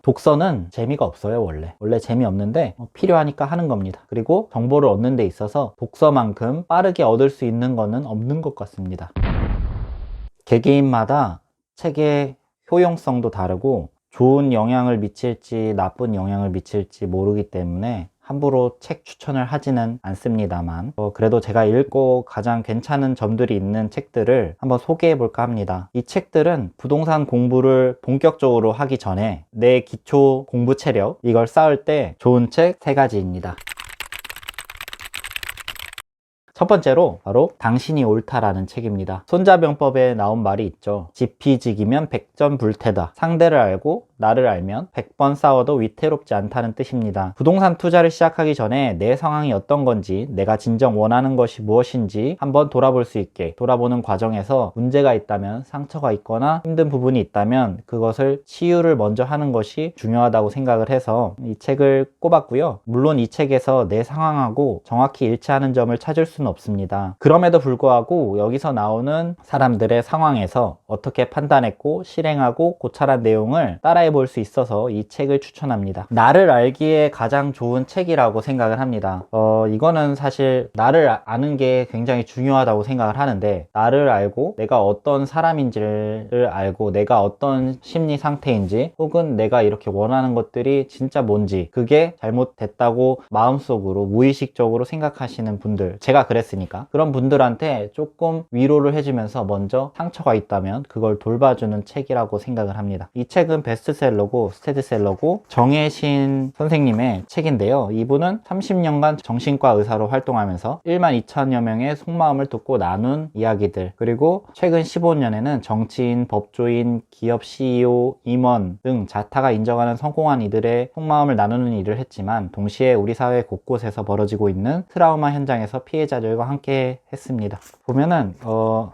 독서는 재미가 없어요. 원래 재미없는데 필요하니까 하는 겁니다. 그리고 정보를 얻는 데 있어서 독서만큼 빠르게 얻을 수 있는 거는 없는 것 같습니다. 개개인마다 책의 효용성도 다르고 좋은 영향을 미칠지 나쁜 영향을 미칠지 모르기 때문에 함부로 책 추천을 하지는 않습니다만 그래도 제가 읽고 가장 괜찮은 점들이 있는 책들을 한번 소개해 볼까 합니다. 이 책들은 부동산 공부를 본격적으로 하기 전에 내 기초 공부 체력 이걸 쌓을 때 좋은 책 3가지입니다. 첫 번째로 바로 당신이 옳다라는 책입니다. 손자병법에 나온 말이 있죠. 지피지기면 100점 불태다. 상대를 알고 나를 알면 100번 싸워도 위태롭지 않다는 뜻입니다. 부동산 투자를 시작하기 전에 내 상황이 어떤 건지, 내가 진정 원하는 것이 무엇인지 한번 돌아볼 수 있게, 돌아보는 과정에서 문제가 있다면, 상처가 있거나 힘든 부분이 있다면 그것을 치유를 먼저 하는 것이 중요하다고 생각을 해서 이 책을 꼽았고요. 물론 이 책에서 내 상황하고 정확히 일치하는 점을 찾을 수는 없습니다. 그럼에도 불구하고 여기서 나오는 사람들의 상황에서 어떻게 판단했고 실행하고 고찰한 내용을 따라해 볼 수 있어서 이 책을 추천합니다. 나를 알기에 가장 좋은 책이라고 생각을 합니다. 이거는 사실 나를 아는 게 굉장히 중요하다고 생각을 하는데, 나를 알고 내가 어떤 사람인지를 알고 내가 어떤 심리 상태인지 혹은 내가 이렇게 원하는 것들이 진짜 뭔지, 그게 잘못됐다고 마음속으로 무의식적으로 생각하시는 분들, 제가 그랬으니까 그런 분들한테 조금 위로를 해주면서 먼저 상처가 있다면 그걸 돌봐주는 책이라고 생각을 합니다. 이 책은 베스트셀러고 스테디셀러고 정혜신 선생님의 책인데요. 이분은 30년간 정신과 의사로 활동하면서 1만 2천여 명의 속마음을 듣고 나눈 이야기들, 그리고 최근 15년에는 정치인, 법조인, 기업 CEO, 임원 등 자타가 인정하는 성공한 이들의 속마음을 나누는 일을 했지만 동시에 우리 사회 곳곳에서 벌어지고 있는 트라우마 현장에서 피해자들과 함께 했습니다. 보면은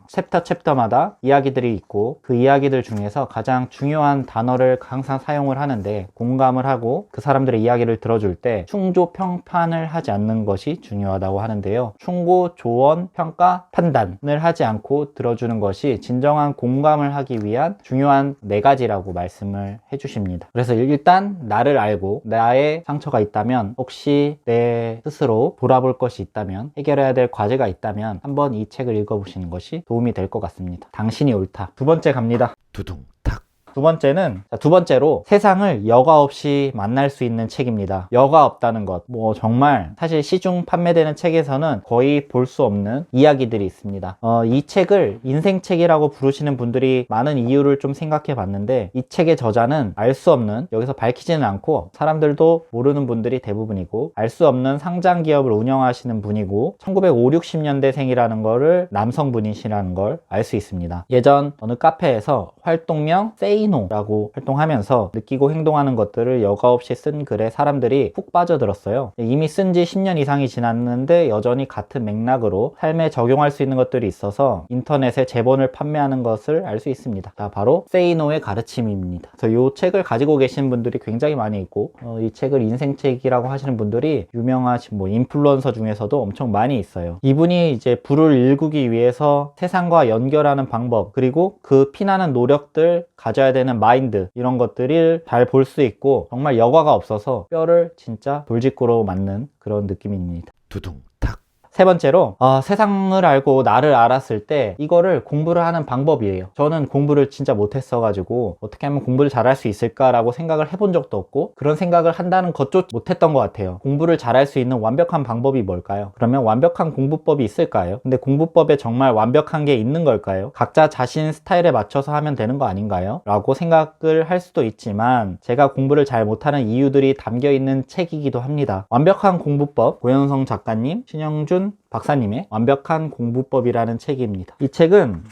챕터마다 이야기들이 있고 그 이야기들 중에서 가장 중요한 단어를 항상 사용을 하는데, 공감을 하고 그 사람들의 이야기를 들어줄 때 충조 평판을 하지 않는 것이 중요하다고 하는데요. 충고, 조언, 평가, 판단을 하지 않고 들어주는 것이 진정한 공감을 하기 위한 중요한 4가지라고 말씀을 해주십니다. 그래서 일단 나를 알고 나의 상처가 있다면, 혹시 내 스스로 돌아볼 것이 있다면, 해결해야 될 과제가 있다면 한번 이 책을 읽어보시는 것이 도움이 될 것 같습니다. 당신이 옳다. 두 번째 갑니다. 두둥탁. 두 번째로 세상을 여과 없이 만날 수 있는 책입니다. 여과 없다는 것, 정말 사실 시중 판매되는 책에서는 거의 볼 수 없는 이야기들이 있습니다. 이 책을 인생책이라고 부르시는 분들이 많은 이유를 좀 생각해 봤는데, 이 책의 저자는 알 수 없는, 여기서 밝히지는 않고 사람들도 모르는 분들이 대부분이고, 알 수 없는 상장 기업을 운영하시는 분이고 1950, 60년대생이라는 거를, 남성분이시라는 걸 알 수 있습니다. 예전 어느 카페에서 활동명 세이노라고 활동하면서 느끼고 행동하는 것들을 여과 없이 쓴 글에 사람들이 푹 빠져들었어요. 이미 쓴 지 10년 이상이 지났는데 여전히 같은 맥락으로 삶에 적용할 수 있는 것들이 있어서 인터넷에 제본을 판매하는 것을 알 수 있습니다. 바로 세이노의 가르침입니다. 그래서 이 책을 가지고 계신 분들이 굉장히 많이 있고, 이 책을 인생책이라고 하시는 분들이 유명하신 인플루언서 중에서도 엄청 많이 있어요. 이분이 이제 불을 일구기 위해서 세상과 연결하는 방법, 그리고 그 피나는 노력들, 가져야 되는 마인드, 이런 것들을 잘 볼 수 있고 정말 여과가 없어서 뼈를 진짜 돌직구로 맞는 그런 느낌입니다. 두둥탁. 세 번째로 세상을 알고 나를 알았을 때 이거를 공부를 하는 방법이에요. 저는 공부를 진짜 못했어가지고 어떻게 하면 공부를 잘할 수 있을까라고 생각을 해본 적도 없고, 그런 생각을 한다는 것조차 못했던 것 같아요. 공부를 잘할 수 있는 완벽한 방법이 뭘까요? 그러면 완벽한 공부법이 있을까요? 근데 공부법에 정말 완벽한 게 있는 걸까요? 각자 자신 스타일에 맞춰서 하면 되는 거 아닌가요? 라고 생각을 할 수도 있지만, 제가 공부를 잘 못하는 이유들이 담겨 있는 책이기도 합니다. 완벽한 공부법, 고현성 작가님, 신영준 박사님의 완벽한 공부법이라는 책입니다. 이 책은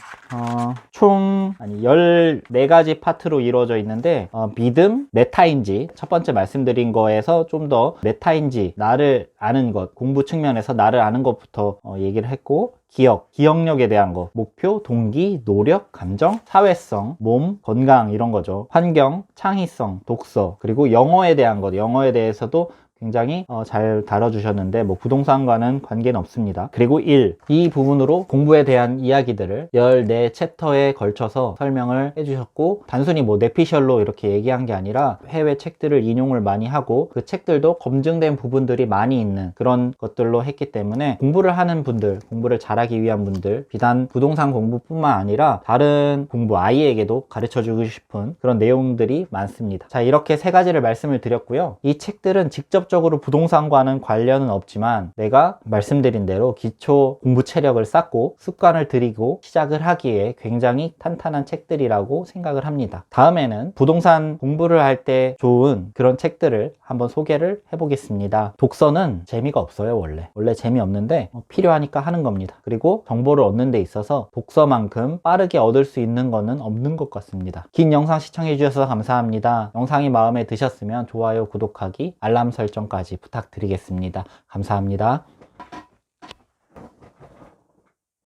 총 14가지 파트로 이루어져 있는데, 믿음, 메타인지, 첫 번째 말씀드린 거에서 좀 더 메타인지, 나를 아는 것, 공부 측면에서 나를 아는 것부터 얘기를 했고, 기억력에 대한 거, 목표, 동기, 노력, 감정, 사회성, 몸, 건강, 이런 거죠. 환경, 창의성, 독서, 그리고 영어에 대한 것, 영어에 대해서도 굉장히 잘 다뤄주셨는데 뭐 부동산과는 관계는 없습니다. 그리고 1. 이 부분으로 공부에 대한 이야기들을 14챕터에 걸쳐서 설명을 해주셨고, 단순히 뭐 뇌피셜로 이렇게 얘기한 게 아니라 해외 책들을 인용을 많이 하고 그 책들도 검증된 부분들이 많이 있는 그런 것들로 했기 때문에 공부를 하는 분들, 공부를 잘하기 위한 분들, 비단 부동산 공부뿐만 아니라 다른 공부, 아이에게도 가르쳐주고 싶은 그런 내용들이 많습니다. 자, 이렇게 세 가지를 말씀을 드렸고요. 이 책들은 직접적으로 부동산과는 관련은 없지만 내가 말씀드린 대로 기초 공부 체력을 쌓고 습관을 들이고 시작을 하기에 굉장히 탄탄한 책들이라고 생각을 합니다. 다음에는 부동산 공부를 할 때 좋은 그런 책들을 한번 소개를 해보겠습니다. 독서는 재미가 없어요. 원래 재미없는데 필요하니까 하는 겁니다. 그리고 정보를 얻는 데 있어서 독서만큼 빠르게 얻을 수 있는 거는 없는 것 같습니다. 긴 영상 시청해 주셔서 감사합니다. 영상이 마음에 드셨으면 좋아요, 구독하기, 알람 설정까지 부탁드리겠습니다. 감사합니다.